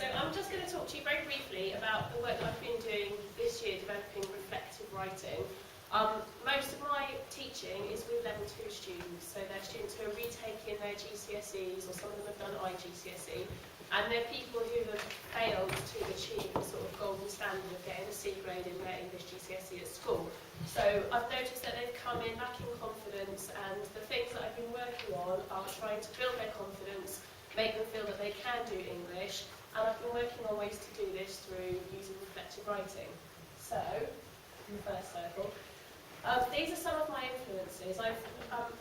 so I'm just going to talk to you very briefly about the work that I've been doing this year developing reflective writing. Most of my teaching is with level 2 students, so they're students who are retaking their GCSEs, or some of them have done IGCSE, and they're people who have failed to achieve the sort of golden standard of getting a C grade in their English GCSE at school. So I've noticed that they've come in lacking confidence, and the things that I've been working on are trying to build their confidence, make them feel that they can do English, and I've been working on ways to do this through using reflective writing. So, in the first circle, these are some of my influences. I've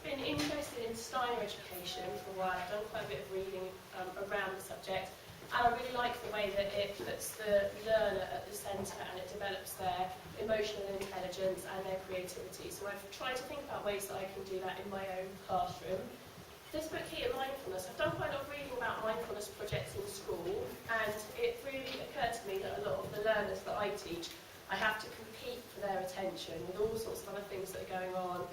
been interested in Steiner education for a while. I've done quite a bit of reading around the subject, and I really like the way that it puts the learner at the centre and it develops their emotional intelligence and their creativity. So I've tried to think about ways that I can do that in my own classroom. This book here, Mindfulness, I've done quite a lot of reading about mindfulness projects in school, and it really occurred to me that a lot of the learners that I teach, I have to compete for their attention with all sorts of other things that are going on,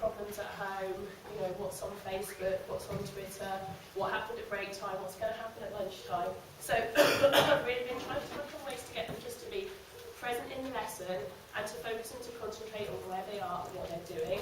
problems at home, you know, what's on Facebook, what's on Twitter, what happened at break time, what's going to happen at lunchtime. So I've really been trying to look for ways to get them just to be present in the lesson and to focus and to concentrate on where they are and what they're doing.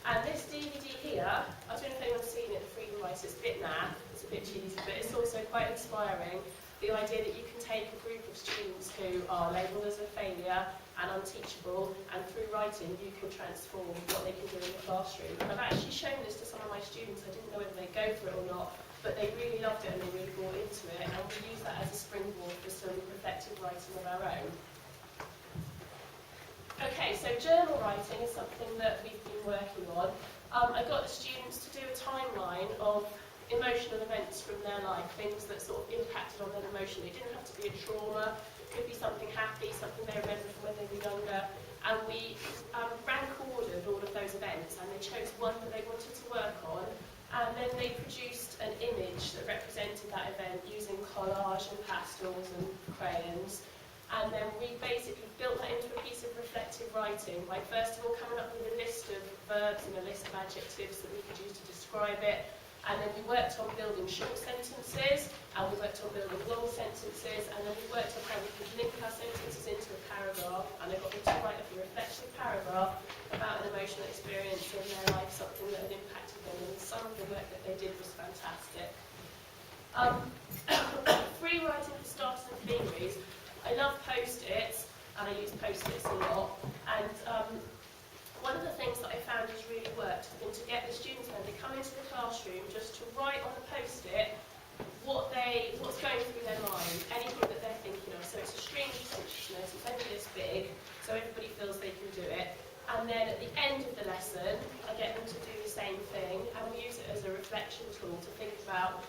And this DVD here, I don't know if anyone's seen it, The Freedom Writer, it's a bit naff, it's a bit cheesy, but it's also quite inspiring. The idea that you can take a group of students who are labelled as a failure and unteachable, and through writing you can transform what they can do in the classroom. And I've actually shown this to some of my students. I didn't know whether they'd go for it or not, but they really loved it and they really bought into it, and we use that as a springboard for some reflective writing of our own. Okay, so journal writing is something that we've been working on. I got the students to do a timeline of emotional events from their life, things that sort of impacted on them emotionally. It didn't have to be a trauma, it could be something happy, something they remember from when they were younger. And we rank ordered all of those events, and they chose one that they wanted to work on, and then they produced an image that represented that event using collage and pastels and crayons. And then we basically built that into a piece of reflective writing by first of all coming up with a list of verbs and a list of adjectives that we could use to describe it. And then we worked on building short sentences, and we worked on building long sentences, and then we worked on how we could link our sentences into a paragraph, and I got them to write up a reflective paragraph about an emotional experience in their life, something that had impacted them, and some of the work that they did was fantastic. Free writing for starters and theories. I love post-its, and I use post-its a lot, and one of the things that I found has really worked has been to get the students when they come into the classroom just to write on a post-it what's going through their mind, anything that they're thinking of. So it's a string of consciousness, it's only this big, so everybody feels they can do it. And then at the end of the lesson, I get them to do the same thing, and we use it as a reflection tool to think about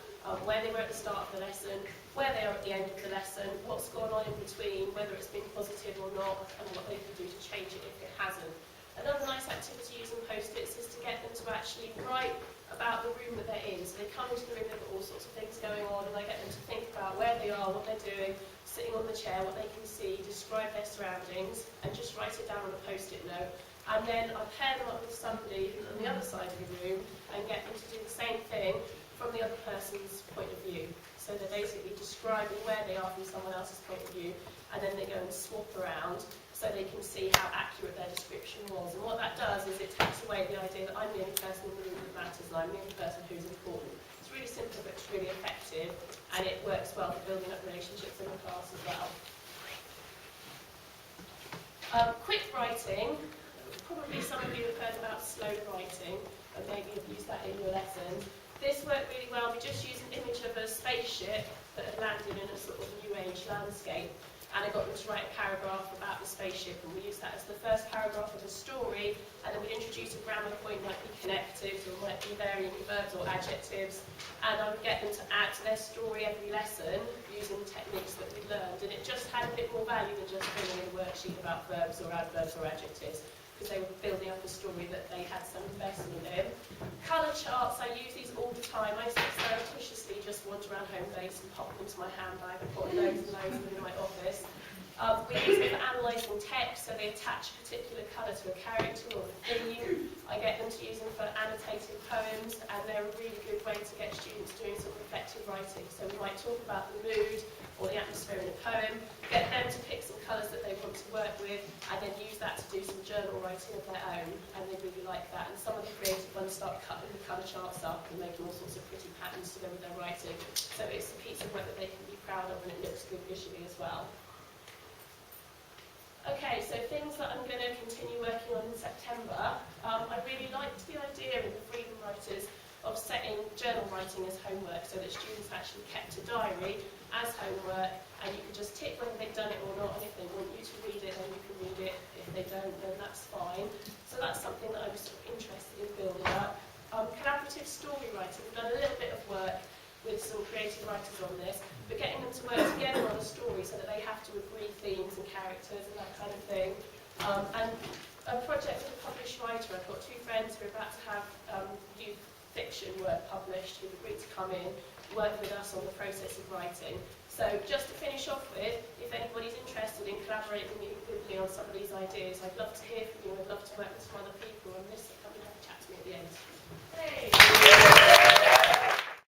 where they were at the start of the lesson, where they are at the end of the lesson, what's gone on in between, whether it's been positive or not, and what they can do to change it if it hasn't. Another nice activity using post-its is to get them to actually write about the room that they're in. So they come into the room, they've got all sorts of things going on, and I get them to think about where they are, what they're doing, sitting on the chair, what they can see, describe their surroundings, and just write it down on a post-it note. And then I pair them up with somebody who's on the other side of the room and get them to do the same thing from the other person's point of view. So they're basically describing where they are from someone else's point of view, and then they go and swap around so they can see how accurate their description was. And what that does is it takes away the idea that I'm the only person in the room that matters and I'm the only person who's important. It's really simple, but it's really effective, and it works well for building up relationships in the class as well. Quick writing. Probably some of you have heard about slow writing, and maybe you've used that in your lessons. This worked really well. We just used an image of a spaceship that had landed in a sort of new age landscape, and I got them to write a paragraph about the spaceship, and we used that as the first paragraph of the story, and then we'd introduce a grammar point, might be connectives, or might be varying verbs or adjectives, and I would get them to add to their story every lesson using techniques that we'd learned, and it just had a bit more value than just filling in a worksheet about verbs or adverbs or adjectives, because they were building up a story that they had some investment in. Colour charts, I use these all the time. I surreptitiously just wander around home base and pop them into my handbag and put loads and loads of them in my office. We use them for analysing text, so they attach a particular colour to a character or a theme. I get them to use them for annotating poems, and they're a really good way to get students doing some reflective writing. So we might talk about the mood or the writing of their own, and they really like that. And some of the creative ones start cutting the colour charts up and making all sorts of pretty patterns to go with their writing. So it's a piece of work that they can be proud of, and it looks good visually as well. Okay, so things that I'm going to continue working on in September. I really liked the idea in the Freedom Writers of setting journal writing as homework, so that students actually kept a diary as homework, and you could just tick whether they've done it or not, and if they want you to read it, then you can read it. If they don't, then that's fine. So that's something that I was sort of interested in building up. Collaborative story writing. We've done a little bit of work with some creative writers on this, but getting them to work together on a story so that they have to agree themes and characters and that kind of thing. And a project with a published writer. I've got two friends who are about to have youth fiction work published who've agreed to come in, work with us on the process of writing. So just to finish off with, if anybody's interested in collaborating with me on some of these ideas, I'd love to hear from you. I'd love to work with some other people on this. Come and have a chat to me at the end. Hey.